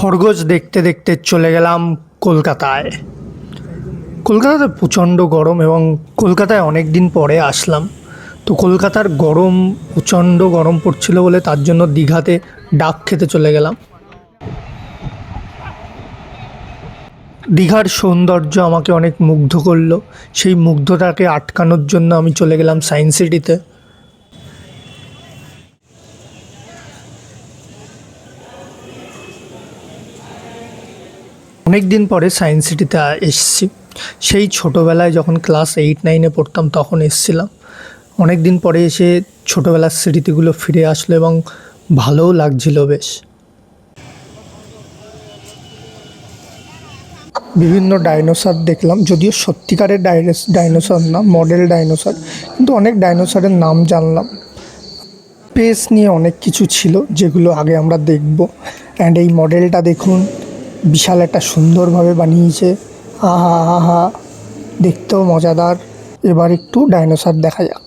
খরগোশ দেখতে দেখতে চলে গেলাম কলকাতায়। কলকাতাতে প্রচণ্ড গরম এবং কলকাতায় অনেক দিন পরে আসলাম। তো কলকাতার গরম প্রচণ্ড গরম পড়ছিল বলে তার জন্য দীঘাতে ডাক খেতে চলে গেলাম। দীঘার সৌন্দর্য আমাকে অনেক মুগ্ধ করলো। সেই মুগ্ধতাকে আটকানোর জন্য আমি চলে গেলাম সায়েন্স সিটিতে। অনেক দিন পরে সায়েন্স সিটিতে এসেছি। সেই ছোটোবেলায় যখন ক্লাস 8-9-এ পড়তাম তখন এসেছিলাম। অনেক দিন পরে এসে ছোটোবেলার স্মৃতিগুলো ফিরে আসলো এবং ভালোও লাগছিল বেশ। বিভিন্ন ডাইনোসর দেখলাম, যদিও সত্যিকারের ডাইনোসর না, মডেল ডাইনোসর, কিন্তু অনেক ডাইনোসরের নাম জানলাম। স্পেস নিয়ে অনেক কিছু ছিল যেগুলো আগে আমরা দেখব। অ্যান্ড এই মডেলটা দেখুন, বিশাল একটা সুন্দরভাবে বানিয়েছে। আহা আহা, দেখতেও মজাদার। এবার একটু ডাইনোসর দেখা যাক।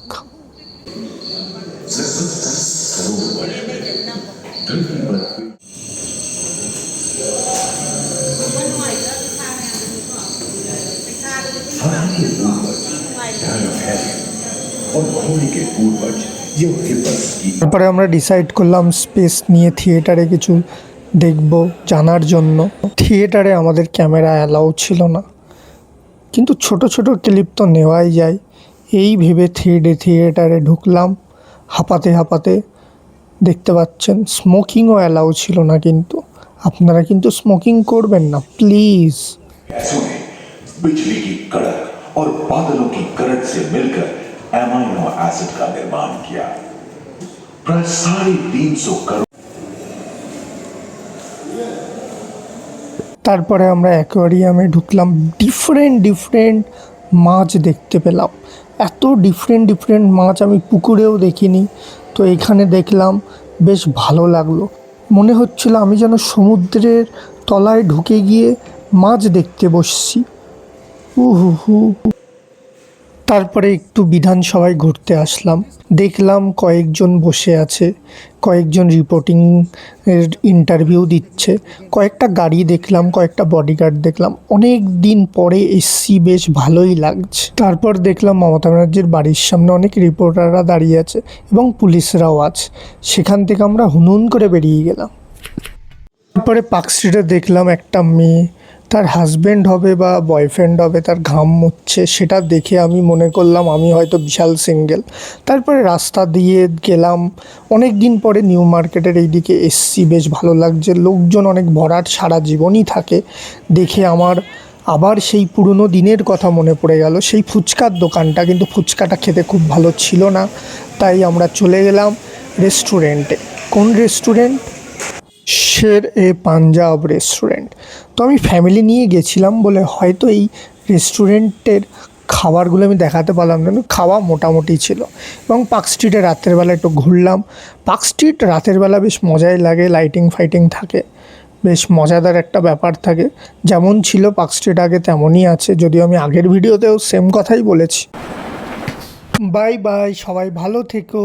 তারপরে আমরা ডিসাইড করলাম স্পেস নিয়ে থিয়েটারে কিছু দেখব জানার জন্য। থিয়েটারে আমাদের ক্যামেরা অ্যালাউ ছিল না, কিন্তু ছোট ছোট ক্লিপ তো নেওয়াই যায়। এই ভেবে থিয়েটারে ঢুকলাম হাঁপাতে হাঁপাতে। দেখতে পাচ্ছেন স্মোকিংও অ্যালাউ ছিল না, কিন্তু আপনারা কিন্তু স্মোকিং করবেন না প্লিজ। बिजली की कड़क और बादलों की गरज से मिलकर एमाइनो एसिड का निर्माण किया। प्राय 350 करोड़। তারপরে আমরা অ্যাকোয়ারিয়ামে ঢুকলাম। ডিফারেন্ট মাছ দেখতে পেলাম। এত ডিফারেন্ট মাছ আমি পুকুরেও দেখিনি। তো এখানে দেখলাম, বেশ ভালো লাগলো। মনে হচ্ছিল আমি যেন সমুদ্রের তলায় ঢুকে গিয়ে মাছ দেখতে বসছি। উহু। তারপরে একটু বিধানসভায় ঘুরতে আসলাম। দেখলাম কয়েকজন বসে আছে, কয়েকজন রিপোর্টিং এর ইন্টারভিউ দিচ্ছে। কয়েকটা গাড়ি দেখলাম, কয়েকটা বডিগার্ড দেখলাম। অনেক দিন পরে এসছি, বেশ ভালোই লাগছে। তারপর দেখলাম মমতা ব্যানার্জির বাড়ির সামনে অনেক রিপোর্টাররা দাঁড়িয়ে আছে এবং পুলিশরাও আছে। সেখান থেকে আমরা হুনহুন করে বেরিয়ে গেলাম। তারপরে পার্ক স্ট্রিটে দেখলাম একটা মেয়ে, তার হাজব্যান্ড হবে বা বয়ফ্রেন্ড হবে, তার ঘাম মুছছে। সেটা দেখে আমি মনে করলাম আমি হয়তো বিশাল সিঙ্গেল। তারপরে রাস্তা দিয়ে গেলাম। অনেক দিন পরে নিউ মার্কেটের এই দিকে এসছি, বেশ ভালো লাগছে। লোকজন অনেক ভরাট, সারা জীবনই থাকে। দেখে আমার আবার সেই পুরনো দিনের কথা মনে পড়ে গেল, সেই ফুচকার দোকানটা। কিন্তু ফুচকাটা খেতে খুব ভালো ছিল না, তাই আমরা চলে গেলাম রেস্টুরেন্টে। কোন রেস্টুরেন্ট? শের-এ পাঞ্জাব রেস্টুরেন্ট। তো আমি ফ্যামিলি নিয়ে গেছিলাম বলে হয়তো এই রেস্টুরেন্টের খাবারগুলো আমি দেখাতে পারলাম না, খাওয়া মোটামুটি ছিল। এবং পার্ক স্ট্রিটে রাতের বেলা একটু ঘুরলাম। পার্ক স্ট্রিট রাতের বেলা বেশ মজাই লাগে, লাইটিং ফাইটিং থাকে, বেশ মজাদার একটা ব্যাপার থাকে। যেমন ছিল পার্ক স্ট্রিট আগে তেমনই আছে, যদিও আমি আগের ভিডিওতেও সেম কথাই বলেছি। বাই বাই, সবাই ভালো থেকো।